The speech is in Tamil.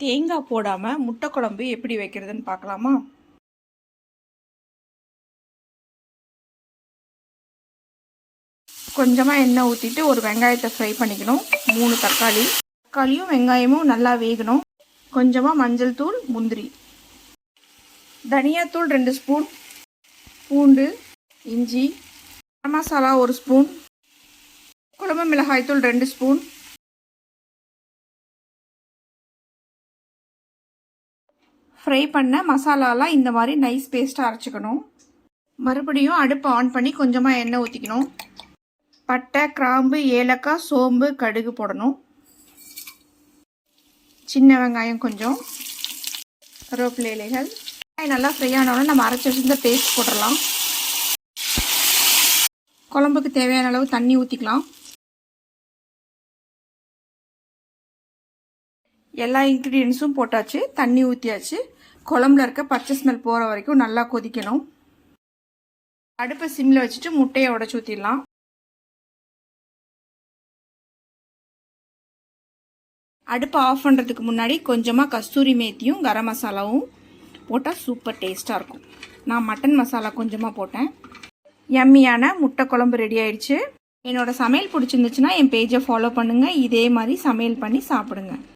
தேங்காய் போடாமல் முட்டை குழம்பு எப்படி வைக்கிறதுன்னு பார்க்கலாமா? கொஞ்சமாக எண்ணெய் ஊற்றிட்டு ஒரு வெங்காயத்தை ஃப்ரை பண்ணிக்கணும். 3 தக்காளியும் வெங்காயமும் நல்லா வேகணும். கொஞ்சமாக மஞ்சள் தூள், முந்திரி, தனியாத்தூள் 2 ஸ்பூன், பூண்டு, இஞ்சி, கரம் மசாலா 1 ஸ்பூன், குழம்பு மிளகாய்த்தூள் 2 ஸ்பூன், ஃப்ரை பண்ண மசாலாலாம் இந்த மாதிரி நைஸ் பேஸ்ட்டாக அரைச்சிக்கணும். மறுபடியும் அடுப்பை ஆன் பண்ணி கொஞ்சமாக எண்ணெய் ஊற்றிக்கணும். பட்டை, கிராம்பு, ஏலக்காய், சோம்பு, கடுகு போடணும். சின்ன வெங்காயம் கொஞ்சம், கருவேப்பிலை இலைகள். நல்லா ஃப்ரை ஆனோடனே நம்ம அரைச்சி வச்சிருந்த பேஸ்ட் போட்டுடலாம். குழம்புக்கு தேவையான அளவு தண்ணி ஊற்றிக்கலாம். எல்லா இன்க்ரீடியன்ஸும் போட்டாச்சு, தண்ணி ஊற்றியாச்சு. குழம்புல இருக்க பச்சை ஸ்மெல் போகிற வரைக்கும் நல்லா கொதிக்கணும். அடுப்பை சிம்மில் வச்சுட்டு முட்டையை உடச்சி ஊற்றிடலாம். அடுப்பை ஆஃப் பண்ணுறதுக்கு முன்னாடி கொஞ்சமாக கஸ்தூரி மேத்தியும் கரம் மசாலாவும் போட்டால் சூப்பர் டேஸ்ட்டாக இருக்கும். நான் மட்டன் மசாலா கொஞ்சமாக போட்டேன். யம்மியான முட்டை குழம்பு ரெடி ஆயிடுச்சு. என்னோட சமையல் பிடிச்சிருந்துச்சுன்னா என் பேஜை ஃபாலோ பண்ணுங்கள். இதே மாதிரி சமையல் பண்ணி சாப்பிடுங்க.